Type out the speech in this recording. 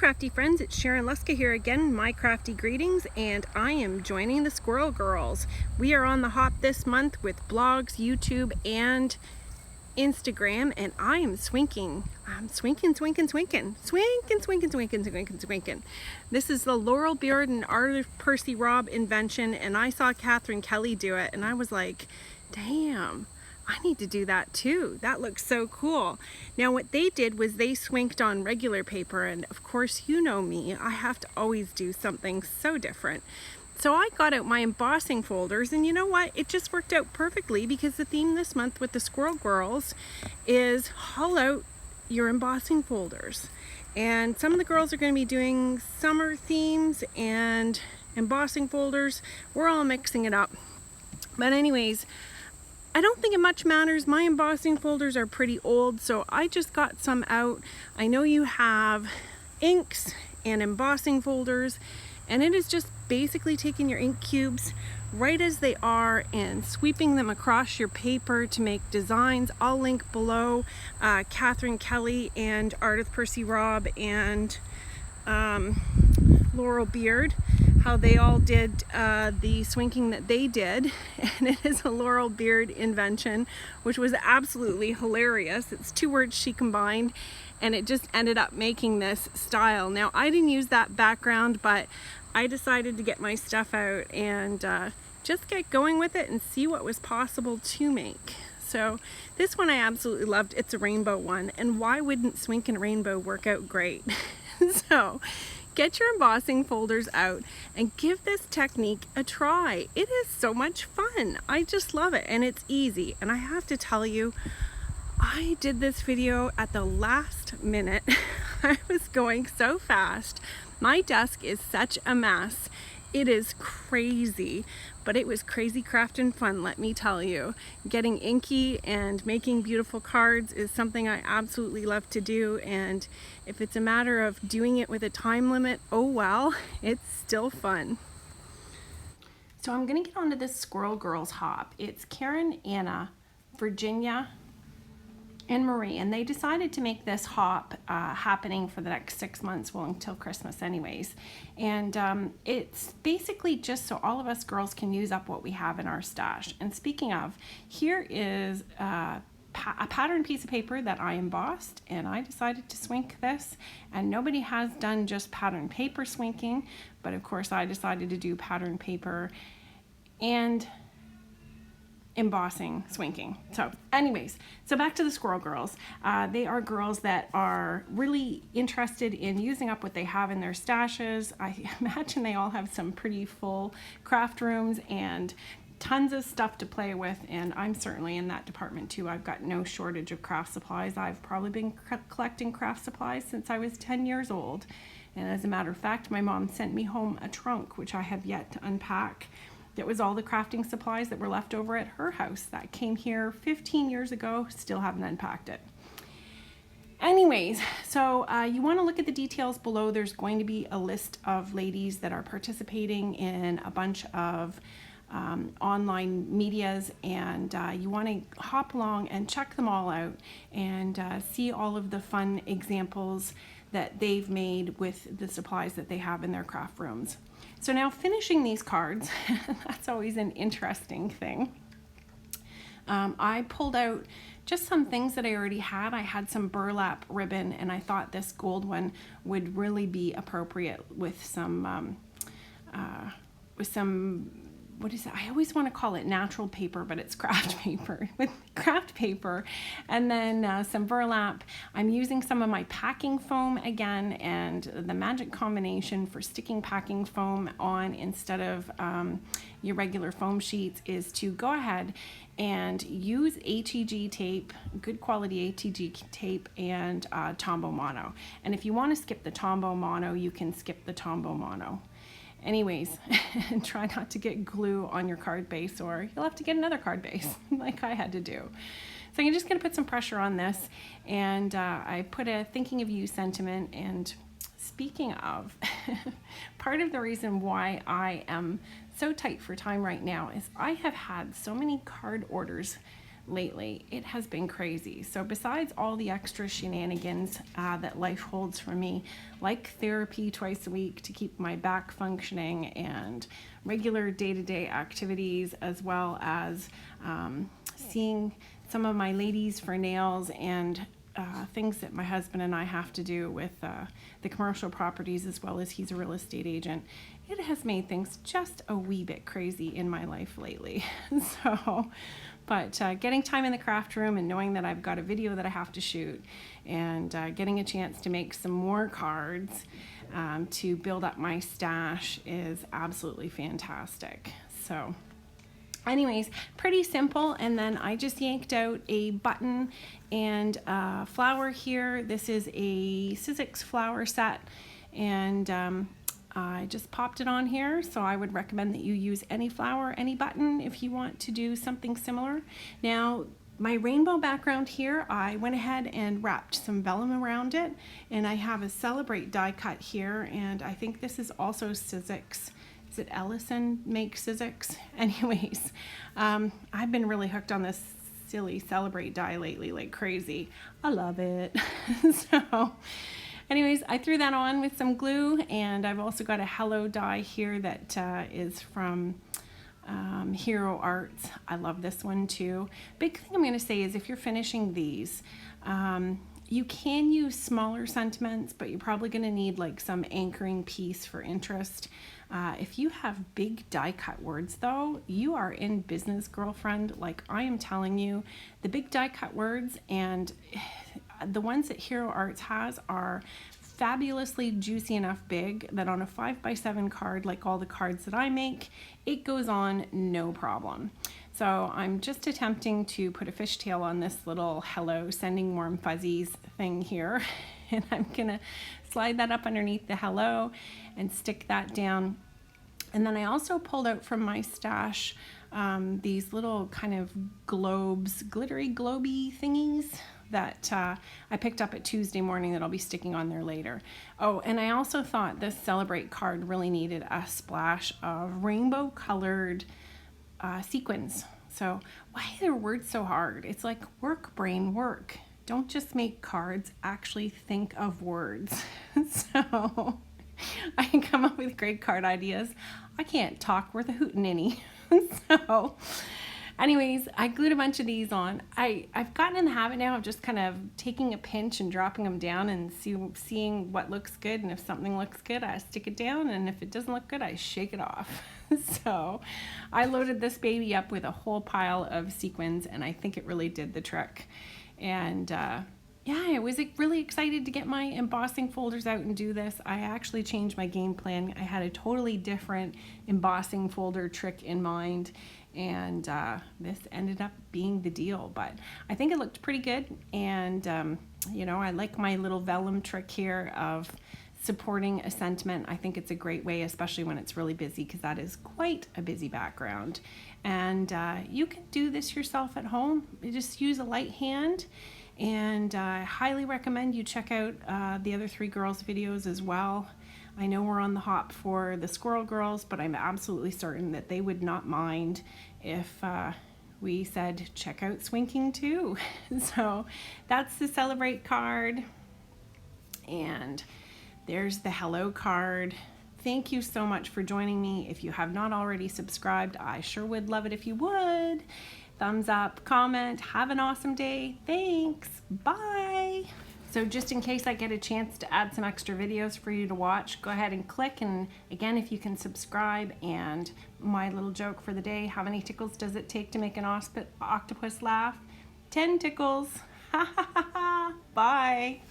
crafty friends, it's Sharon Luska here again, my crafty greetings, and I am joining the Squirrel Girls. We are on the hop this month with blogs, YouTube, and Instagram, and I am swinking. I'm swinking. This is the Laurel Beard and Arthur Percy Robb invention, and I saw Catherine Kelly do it, and I was like, damn, I need to do that too. That looks so cool. Now what they did was they swinked on regular paper, and of course you know me, I have to always do something so different. So I got out my embossing folders, and you know what? It just worked out perfectly because the theme this month with the Squirrel Girls is haul out your embossing folders. And some of the girls are going to be doing summer themes and embossing folders. We're all mixing it up. But anyways, I don't think it much matters. My embossing folders are pretty old, so I just got some out. I know you have inks and embossing folders, and it is just basically taking your ink cubes right as they are and sweeping them across your paper to make designs. I'll link below Catherine Kelly and Arthur Percy Robb and Laurel Beard, how they all did the swinking that they did, and it is a Laurel Beard invention, which was absolutely hilarious. It's two words she combined, and it just ended up making this style. Now, I didn't use that background, but I decided to get my stuff out and just get going with it and see what was possible to make. So this one I absolutely loved. It's a rainbow one, and why wouldn't swink and rainbow work out great? So get your embossing folders out and give this technique a try. It is so much fun. I just love it, and it's easy. And I have to tell you, I did this video at the last minute. I was going so fast. My desk is such a mess. It is crazy, but it was crazy craft and fun, let me tell you. Getting inky and making beautiful cards is something I absolutely love to do, and if it's a matter of doing it with a time limit, oh well, it's still fun. So I'm gonna get onto this Squirrel Girls hop. It's Karen, Anna, Virginia, and Marie, and they decided to make this hop happening for the next 6 months, well, until Christmas anyways. And it's basically just so all of us girls can use up what we have in our stash. And speaking of, here is a pattern piece of paper that I embossed, and I decided to swink this. And nobody has done just pattern paper swinking, but of course I decided to do pattern paper and embossing swinking. So anyways, so back to the Squirrel Girls. They are girls that are really interested in using up what they have in their stashes. I imagine they all have some pretty full craft rooms and tons of stuff to play with, and I'm certainly in that department too. I've got no shortage of craft supplies. I've probably been collecting craft supplies since I was 10 years old, and as a matter of fact, my mom sent me home a trunk which I have yet to unpack. That was all the crafting supplies that were left over at her house. That came here 15 years ago, still haven't unpacked it. Anyways, so you want to look at the details below. There's going to be a list of ladies that are participating in a bunch of online medias, and you want to hop along and check them all out and see all of the fun examples that they've made with the supplies that they have in their craft rooms. So now finishing these cards, that's always an interesting thing. I pulled out just some things that I already had. I had some burlap ribbon, and I thought this gold one would really be appropriate with some what is it? I always want to call it natural paper, but it's craft paper. With craft paper, and then some burlap. I'm using some of my packing foam again, and the magic combination for sticking packing foam on instead of your regular foam sheets is to go ahead and use ATG tape, good quality ATG tape, and Tombow Mono. And if you want to skip the Tombow Mono, you can skip the Tombow Mono. Anyways, try not to get glue on your card base, or you'll have to get another card base like I had to do. So you're just going to put some pressure on this, and I put a thinking of you sentiment. And speaking of, part of the reason why I am so tight for time right now is I have had so many card orders lately. It has been crazy. So besides all the extra shenanigans that life holds for me, like therapy twice a week to keep my back functioning and regular day-to-day activities, as well as seeing some of my ladies for nails and things that my husband and I have to do with the commercial properties, as well as he's a real estate agent. It has made things just a wee bit crazy in my life lately. But getting time in the craft room and knowing that I've got a video that I have to shoot, and getting a chance to make some more cards to build up my stash is absolutely fantastic. So anyways, pretty simple. And then I just yanked out a button and a flower here. This is a Sizzix flower set, and I just popped it on here. So I would recommend that you use any flower, any button, if you want to do something similar. Now, my rainbow background here, I went ahead and wrapped some vellum around it, and I have a Celebrate die cut here, and I think this is also Sizzix. Is it Ellison makes Sizzix? Anyways, I've been really hooked on this silly Celebrate die lately, like crazy. I love it. So anyways, I threw that on with some glue, and I've also got a Hello die here that is from Hero Arts. I love this one too. Big thing I'm going to say is if you're finishing these, you can use smaller sentiments, but you're probably going to need like some anchoring piece for interest. If you have big die cut words though, you are in business, girlfriend. Like I am telling you, the big die cut words and the ones that Hero Arts has are fabulously juicy enough big that on a 5x7 card, like all the cards that I make, it goes on no problem. So I'm just attempting to put a fishtail on this little hello, sending warm fuzzies thing here. And I'm gonna slide that up underneath the hello and stick that down. And then I also pulled out from my stash these little kind of globes, glittery globy thingies that I picked up at Tuesday morning that I'll be sticking on there later. Oh, and I also thought this Celebrate card really needed a splash of rainbow colored sequins. So why are their words so hard? It's like work, brain, work. Don't just make cards, actually think of words. So I can come up with great card ideas. I can't talk worth a hootenanny. So anyways, I glued a bunch of these on. I've gotten in the habit now of just kind of taking a pinch and dropping them down and seeing what looks good. And if something looks good, I stick it down. And if it doesn't look good, I shake it off. So I loaded this baby up with a whole pile of sequins, and I think it really did the trick. And yeah, I was really excited to get my embossing folders out and do this. I actually changed my game plan. I had a totally different embossing folder trick in mind, and this ended up being the deal. But I think it looked pretty good, and you know, I like my little vellum trick here of supporting a sentiment. I think it's a great way, especially when it's really busy, because that is quite a busy background. And you can do this yourself at home. You just use a light hand. And I highly recommend you check out the other three girls' videos as well. I know we're on the hop for the Squirrel Girls, but I'm absolutely certain that they would not mind if we said check out Swinking too. So that's the Celebrate card, and there's the Hello card. Thank you so much for joining me. If you have not already subscribed, I sure would love it if you would. Thumbs up, comment, have an awesome day. Thanks, bye. So just in case I get a chance to add some extra videos for you to watch, go ahead and click. And again, if you can subscribe. And my little joke for the day, how many tickles does it take to make an octopus laugh? 10 tickles. Ha ha ha ha. Bye.